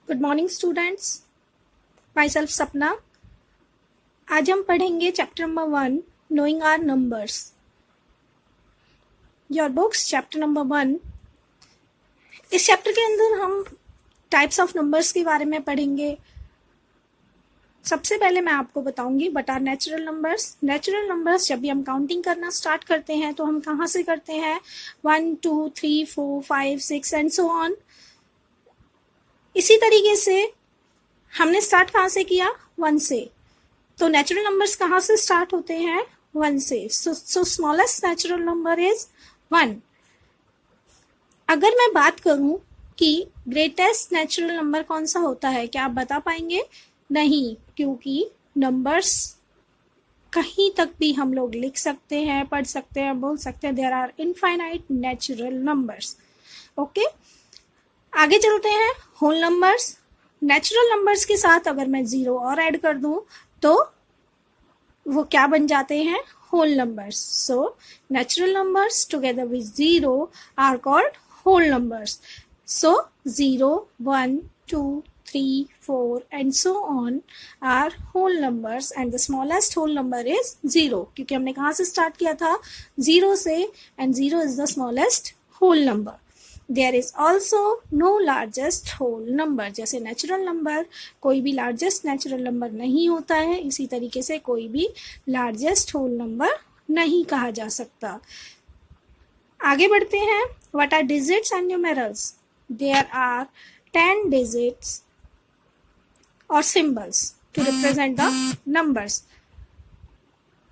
Good morning students, myself Sapna. आज हम पढ़ेंगे chapter number 1, knowing our numbers. Your books chapter number 1। इस chapter के अंदर हम टाइप्स ऑफ नंबर्स के बारे में पढ़ेंगे। सबसे पहले मैं आपको बताऊंगी what are natural numbers. Natural numbers जब भी हम काउंटिंग करना स्टार्ट करते हैं तो हम कहाँ से करते हैं? 1 2 3 4 5 6 एंड सो ऑन। इसी तरीके से हमने स्टार्ट कहाँ से किया? 1 से। तो नेचुरल नंबर्स कहाँ से स्टार्ट होते हैं? 1 से। सो स्मॉलेस्ट नेचुरल नंबर इज 1। अगर मैं बात करूं कि ग्रेटेस्ट नेचुरल नंबर कौन सा होता है, क्या आप बता पाएंगे? नहीं, क्योंकि नंबर्स कहीं तक भी हम लोग लिख सकते हैं, पढ़ सकते हैं, बोल सकते हैं। There are infinite natural numbers. Okay, आगे चलते हैं। Whole numbers. नेचुरल नंबर्स के साथ अगर मैं 0 और ऐड कर दूं तो वो क्या बन जाते हैं? Whole numbers. So natural numbers together with 0 are called whole numbers. So 0, 1, 2, 3, 4 and so on are whole numbers and the smallest whole number is 0, क्योंकि हमने कहाँ से स्टार्ट किया था? 0 से, and 0 is the smallest whole number. There is also no largest whole number. जैसे natural number कोई भी लार्जेस्ट नेचुरल नंबर नहीं होता है, इसी तरीके से कोई भी लार्जेस्ट होल नंबर नहीं कहा जा सकता। आगे बढ़ते हैं। What are digits and numerals? There are 10 digits or symbols to represent the numbers.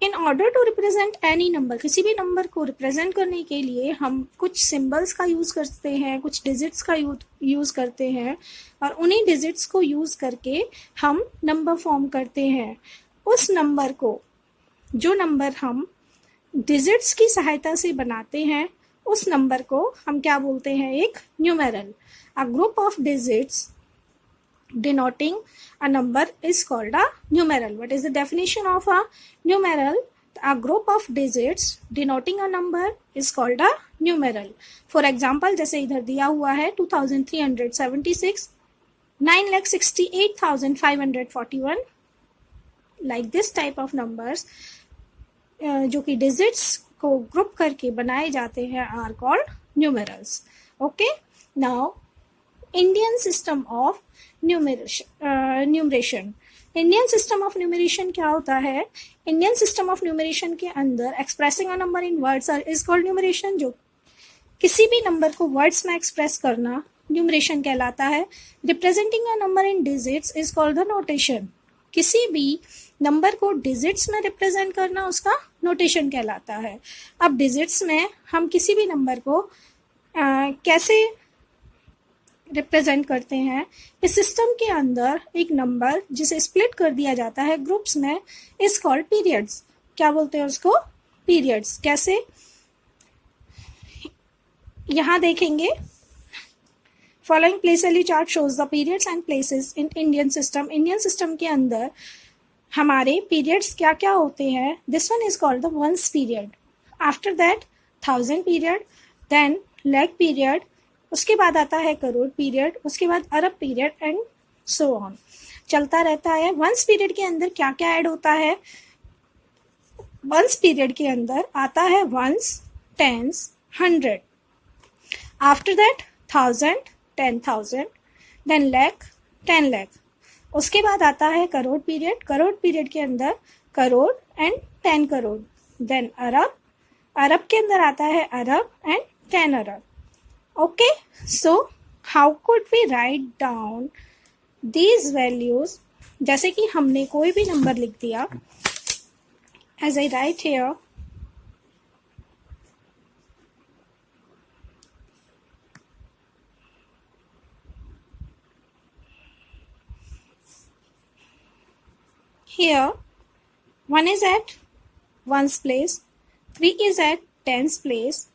In order to represent any number, किसी भी नंबर को रिप्रेजेंट करने के लिए हम कुछ सिम्बल्स का यूज़ करते हैं, कुछ डिजिट्स का यूज़ करते हैं, और उन्हीं डिजिट्स को यूज़ करके हम नंबर फॉर्म करते हैं। उस नंबर को, जो नंबर हम डिजिट्स की सहायता से बनाते हैं, उस नंबर को हम क्या बोलते हैं? एक numeral. A group of digits denoting a number is called a numeral. What is the definition of a numeral? A group of digits denoting a number is called a numeral. For example, जैसे इधर दिया हुआ है 2376, 9,68,541, like this type of numbers, जो कि digits को group करके बनाए जाते हैं, are called numerals. Okay, now Indian system of numeration. Indian system of numeration क्या होता है? इंडियन सिस्टम ऑफ न्यूमरेशन के अंदर expressing a number in words is called numeration. जो किसी भी नंबर को वर्ड्स में एक्सप्रेस करना न्यूमरेशन कहलाता है। Representing a number in digits is called the notation. किसी भी नंबर को डिजिट्स में रिप्रेजेंट करना उसका नोटेशन कहलाता है। अब डिजिट्स में हम किसी भी नंबर को कैसे रिप्रेजेंट करते हैं? इस सिस्टम के अंदर एक नंबर जिसे स्प्लिट कर दिया जाता है ग्रुप्स में इज कॉल्ड पीरियड्स। क्या बोलते हैं उसको? पीरियड्स। कैसे? यहाँ देखेंगे, following place value chart shows the periods and places in Indian system. Indian system के अंदर हमारे पीरियड्स क्या क्या होते हैं? This one is called the ones period, after that 1000 period, then lakh period, उसके बाद आता है करोड़ पीरियड, उसके बाद arab period and so on. चलता रहता है। वंस पीरियड के अंदर क्या क्या ऐड होता है? वंस पीरियड के अंदर आता है ones, tens, 100, after that 1000, 10,000, then lakh, 10 lakh. उसके बाद आता है करोड़ पीरियड। करोड़ पीरियड के अंदर करोड़ एंड 10 करोड़, देन अरब। अरब के अंदर आता है arab and 10 arab. Okay, so how could we write down these values? जैसे कि हमने कोई भी नंबर लिख दिया, as I write here, here 1 is at 1's place, 3 is at 10's place,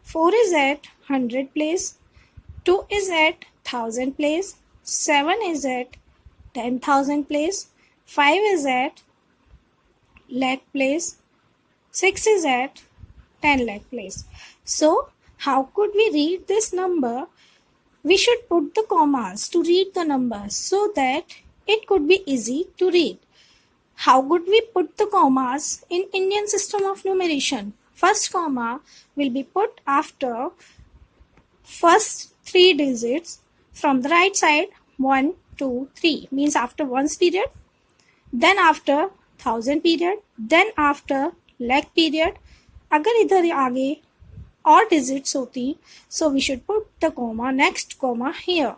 4 is at 100 place, 2 is at 1000 place, 7 is at 10,000 place, 5 is at lakh place, 6 is at 10 lakh place. So how could we read this number we should put the commas to read the numbers so that it could be easy to read. How would we put the commas in Indian system of numeration? First comma will be put after first three digits from the right side, 1, 2, 3, means after ones period, then after thousand period, then after lakh period. अगर इधर आगे और digits होती, so we should put the comma, next comma here.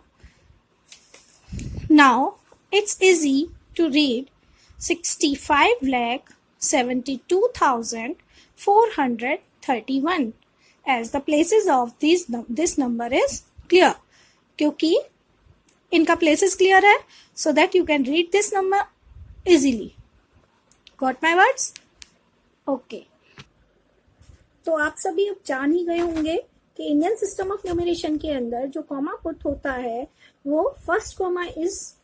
Now it's easy to read 65,72,431 as the places of this number is clear. क्योंकि इनका places clear है, so that you can read this number easily. Got my words? Okay. तो आप सभी अब जान ही गए होंगे कि इंडियन सिस्टम ऑफ न्यूमरेशन के अंदर जो कॉमा पुट होता है वो first comma is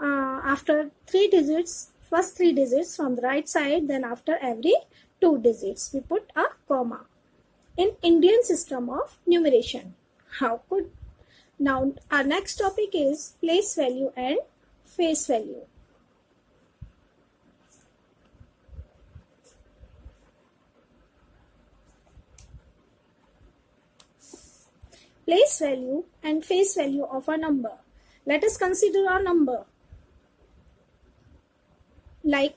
after three digits, first three digits from the right side, then after every two digits we put a comma in Indian system of numeration. How could now our next topic is place value and face value. Place value and face value of a number. Let us consider a number like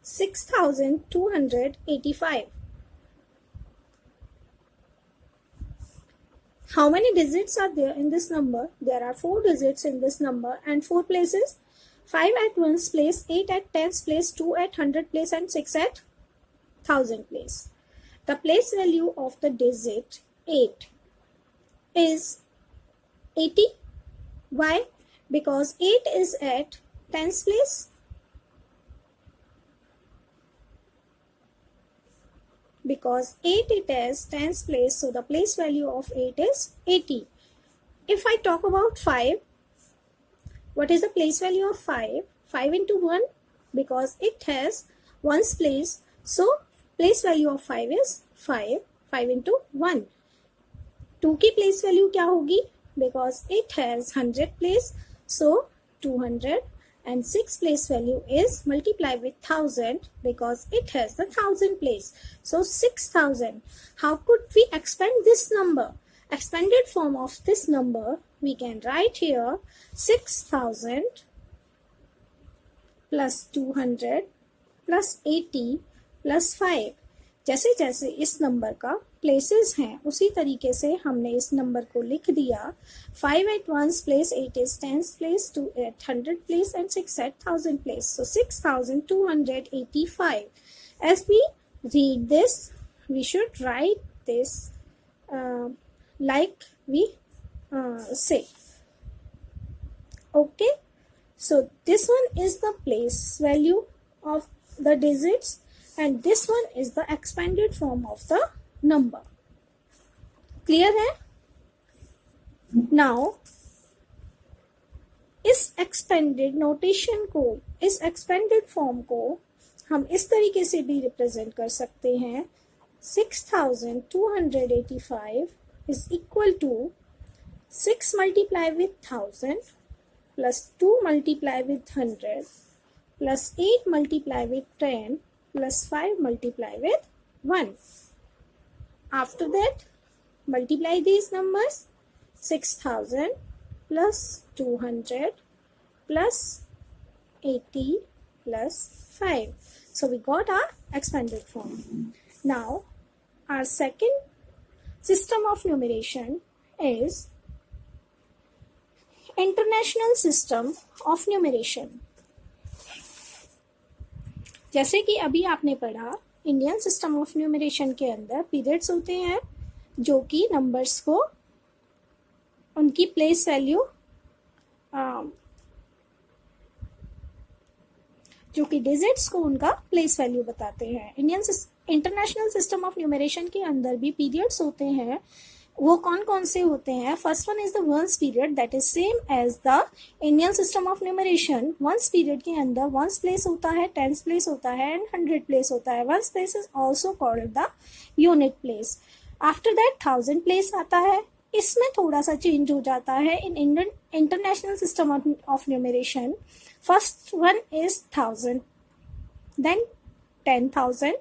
6,285. How many digits are there in this number? There are 4 digits in this number and 4 places. 5 at 1's place, 8 at 10's place, 2 at 100 place and 6 at 1000 place. The place value of the digit 8 is 80. Why? Because 8 is at 10's place. Because 8 it is 10's place, so the place value of 8 is 80. If I talk about 5, what is the place value of 5? 5 into 1, because it has 1's place, so place value of 5 is 5. 5 into 1. 2 की place value क्या होगी? Because it has 100 place, so 200. And 6 place value is multiply with 1000 because it has the 1000 place. So 6000. How could we expand this number? Expanded form of this number we can write here 6000 plus 200 plus 80 plus 5. जैसे जैसे इस number का places हैं उसी तरीके से हमने इस नंबर को लिख दिया. 5 at 1's place, 8 is 10's place, 2 at 100 place and 6 at 1000 place. So 6,285. As we read this, we should write this like we say. Okay. So this one is the place value of the digits and this one is the expanded form of the number. Clear है? Now इस expanded notation को, इस expanded form को हम इस तरीके से भी represent कर सकते हैं. 6,285 is equal to 6 multiply with 1000 plus 2 multiply with 100 plus 8 multiply with 10 plus 5 multiply with 1. After that, multiply these numbers. 6,000 plus 200 plus 80 plus 5. So we got our expanded form. Now, our second system of numeration is International System of Numeration. जैसे कि अभी आपने पढ़ा Indian system of numeration के अंदर periods होते हैं जो कि नंबर्स को उनकी प्लेस वैल्यू जो कि डिजिट्स को उनका प्लेस वैल्यू बताते हैं. इंटरनेशनल सिस्टम ऑफ न्यूमरेशन के अंदर भी पीरियड्स होते हैं वो कौन कौन से होते हैं? First one is the ones period, that is same as the Indian system of numeration. Ones period के अंदर वंस प्लेस होता है, टेंस प्लेस होता है एंड 100 प्लेस होता है. Ones place is also called the unit place. After that 1000 place आता है. इसमें थोड़ा सा चेंज हो जाता है in Indian international system of numeration. First one is 1000, then 10,000,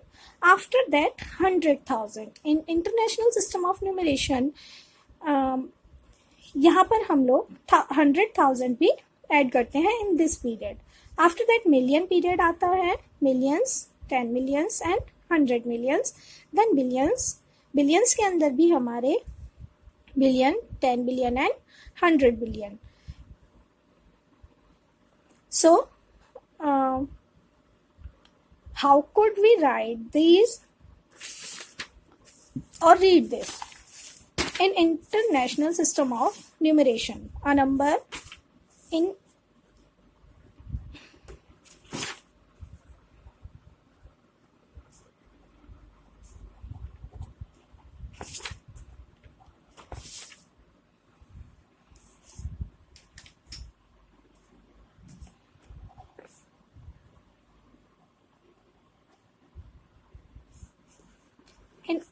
after that 100,000. in international system of numeration यहाँ पर हम लोग 100,000 भी ऐड करते हैं in this period. After that million period आता है, millions, 10 millions and 100 millions. Then billions, billions के अंदर भी हमारे billion, 10 billion and 100 billion. So how could we write these or read this in international system of numeration? A number in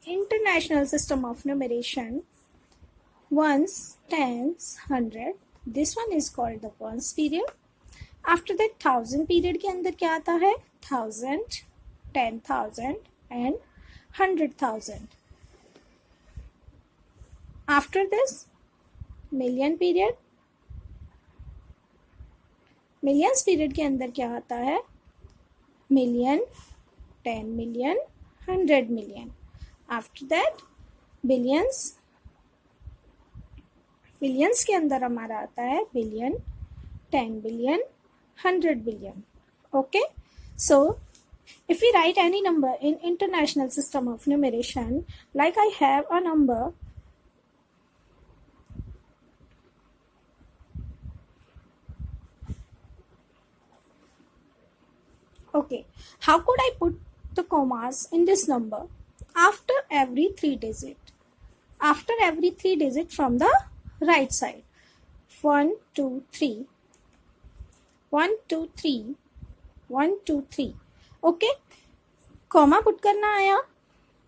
international system of numeration, ones, tens, 100, this one is called the ones period. After that 1000 period के अंदर क्या आता है? 1000, 10,000 and 100,000. After this million period, millions period के अंदर क्या आता है? million, 10 million, 100 million. After that billions, billions के अंदर हमारा आता है billion, 10 billion, 100 billion. Okay, so if we write any number in international system of numeration, like I have a number okay, how could I put the commas in this number? After every 3 digit, after every 3 digit from the right side, 1 2 3, 1 2 3, 1 2 3. Okay, comma put करना आया.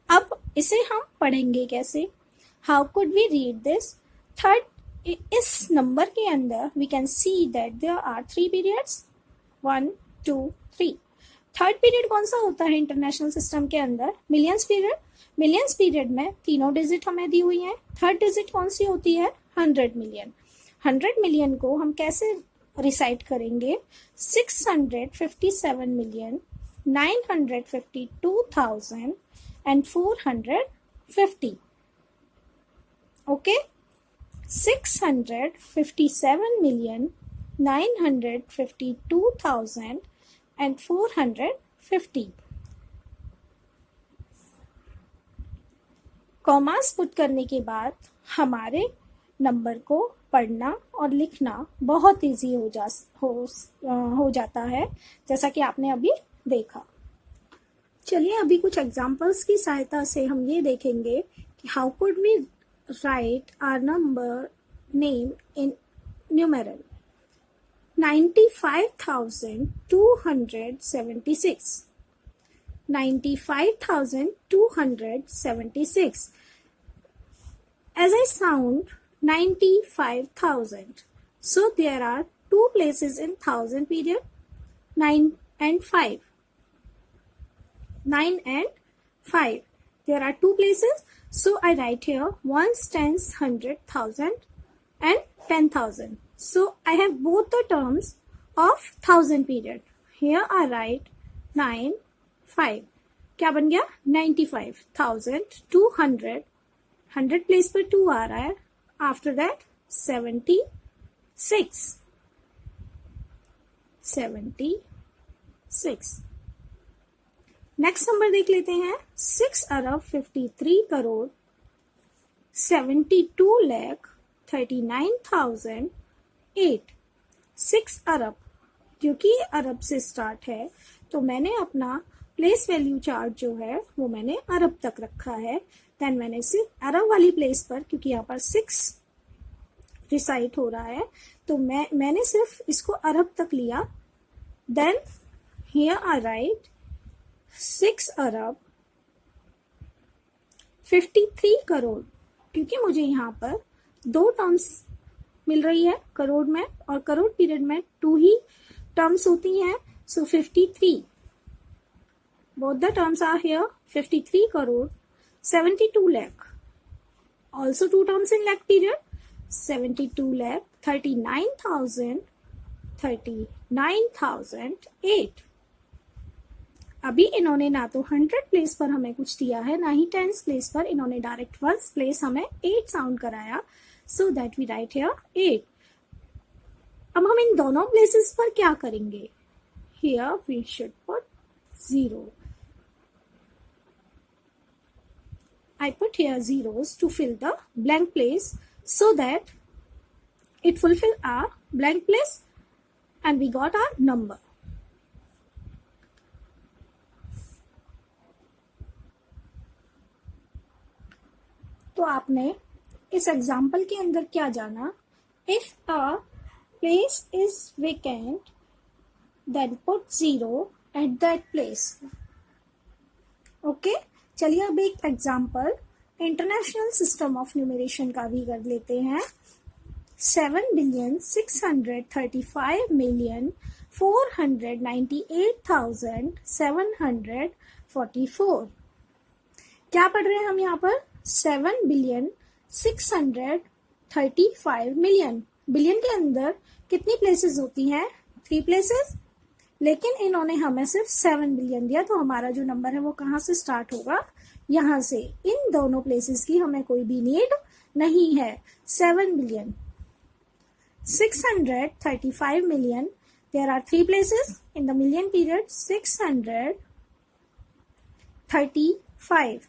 अब इसे हम पढ़ेंगे कैसे? How could we read this? Third, इस नंबर के अंदर we can see that there are 3 periods, 1 2 3. Third period कौन सा होता है इंटरनेशनल सिस्टम के अंदर? Millions period. मिलियंस पीरियड में तीनों डिजिट हमें दी हुई हैं. थर्ड डिजिट कौन सी होती है? 100 मिलियन. 100 मिलियन को हम कैसे रिसाइट करेंगे? 657 million 952,000 and 450. Okay, 657 million 952,000 and 450. Commas put करने के बाद हमारे नंबर को पढ़ना और लिखना बहुत इजी हो जाता है, जैसा कि आपने अभी देखा. चलिए अभी कुछ एग्जांपल्स की सहायता से हम ये देखेंगे कि how could we write our number name in numeral. 95,276, 95,276. As I sound 95,000, so there are 2 places in 1000 period, 9 and 5. 9 and 5. There are 2 places, so I write here ones, tens, 100,000 and 10,000. So I have both the terms of 1000 period. Here I write 9, 5. क्या बन गया? 95,200. 100 place पर 2 आ रहा है. After that 76. 76. Next number देख लेते हैं. 6 अरब 53 करोड़ 72,39,008. 6 अरब, क्योंकि अरब से स्टार्ट है तो मैंने अपना प्लेस वैल्यू चार्ट जो है वो मैंने अरब तक रखा है. देन मैंने सिर्फ अरब वाली प्लेस पर, क्योंकि यहाँ पर 6 रिसाइट हो रहा है, तो मैंने सिर्फ इसको अरब तक लिया. देन हियर आई राइट 6 अरब 53 करोड़, क्योंकि मुझे यहाँ पर 2 टर्म्स मिल रही है करोड़ में, और करोड़ पीरियड में 2 ही टर्म्स होती हैं. सो 53, both the terms are here. 53 crore 72 lakh, also 2 terms in lakh period. 72 lakh 39,008. अभी इन्होंने ना तो 100 प्लेस पर हमें कुछ दिया है, ना ही 10 प्लेस पर. इन्होंने डायरेक्ट 1 प्लेस हमें 8 साउंड कराया, so that we write here 8. अब हम इन दोनों प्लेसेस पर क्या करेंगे? Here we should put 0. I put here zeros to fill the blank place so that it fulfill our blank place and we got our number. तो आपने इस एग्जाम्पल के अंदर क्या जाना? If a place is vacant, then put 0 at that place. Okay? चलिए अब एक example international system of numeration का भी कर लेते हैं. 7,635,498,744. क्या पढ़ रहे हैं हम यहाँ पर? 7,635,000,000. बिलियन के अंदर कितनी प्लेसेस होती हैं? 3 प्लेसेस. लेकिन इन्होंने हमें सिर्फ 7 बिलियन दिया, तो हमारा जो नंबर है वो कहाँ से स्टार्ट होगा? यहाँ से. इन दोनों प्लेसेस की हमें कोई भी नीड नहीं है. 7 billion 635 million. There are 3 places in the million period. 635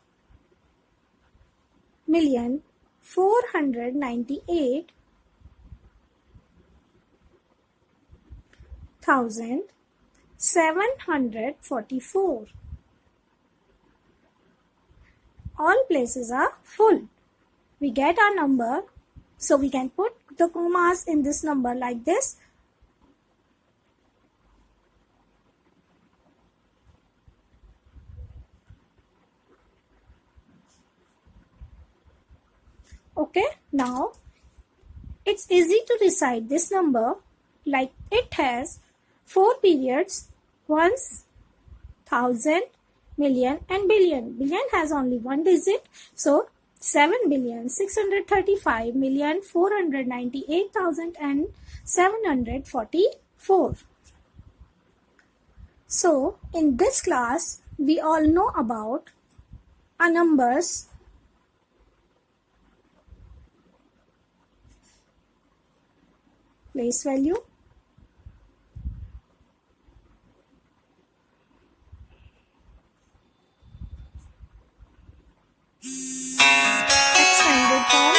million 498,744. All places are full. We get our number, so we can put the commas in this number like this. Okay, now it's easy to recite this number like it has 4 periods, ones, thousand, million and billion. Billion has only 1 digit, so 7,635,498,744. So in this class we all know about our numbers, place value, expanded form,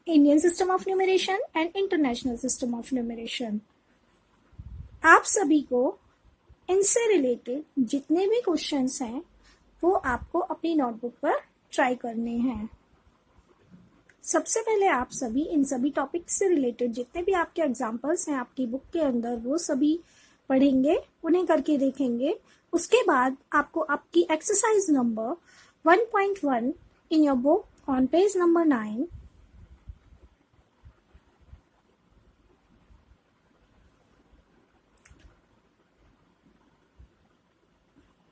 Indian system of numeration and international system of numeration. आप सभी को इनसे related जितने भी questions हैं वो आपको अपनी नोटबुक पर ट्राई करने हैं. सबसे पहले आप सभी इन सभी टॉपिक से रिलेटेड जितने भी आपके एग्जाम्पल्स हैं आपकी बुक के अंदर वो सभी पढ़ेंगे, उन्हें करके देखेंगे. उसके बाद आपको आपकी exercise number 1.1 in your book on page number 9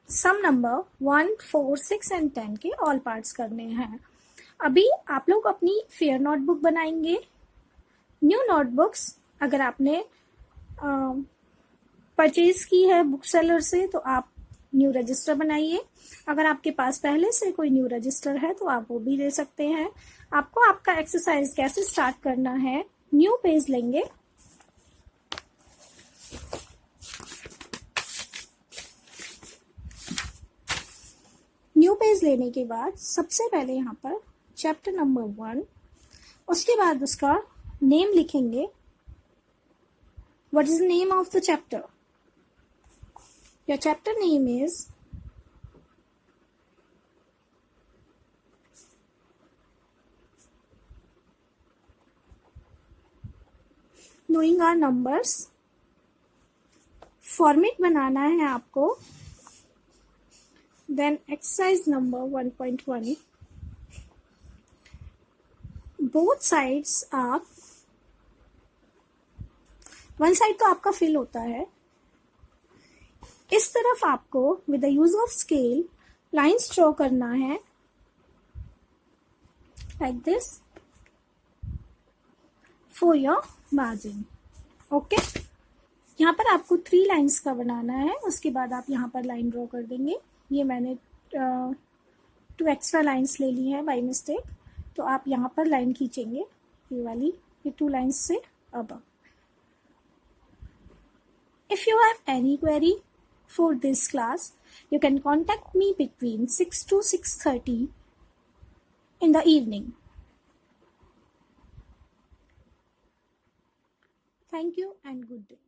sum number 1, 4, 6 and 10 के ऑल पार्ट्स करने हैं. अभी आप लोग अपनी फेयर नोटबुक बनाएंगे. न्यू नोटबुक्स अगर आपने परचेज की है बुक सेलर से तो आप न्यू रजिस्टर बनाइए। अगर आपके पास पहले से कोई न्यू रजिस्टर है तो आप वो भी दे सकते हैं। आपको आपका एक्सरसाइज कैसे स्टार्ट करना है, न्यू पेज लेंगे। न्यू पेज लेने के बाद सबसे पहले यहाँ पर चैप्टर नंबर 1, उसके बाद उसका नेम लिखेंगे। What is the name of the chapter? Your chapter name is knowing our numbers. Format बनाना है आपको। Then exercise number 1.1, both sides आप, वन साइड तो आपका फिल होता है, इस तरफ आपको with the use of scale lines draw करना है like this for your margin. Okay, यहाँ पर आपको 3 लाइंस का बनाना है। उसके बाद आप यहाँ पर लाइन ड्रॉ कर देंगे। ये मैंने 2 एक्स्ट्रा लाइंस ले ली हैं बाय मिस्टेक, तो आप यहाँ पर लाइन खींचेंगे, ये वाली, ये 2 लाइंस से अब। If you have any query for this class, you can contact me between 6 to 6:30 in the evening. Thank you and good day.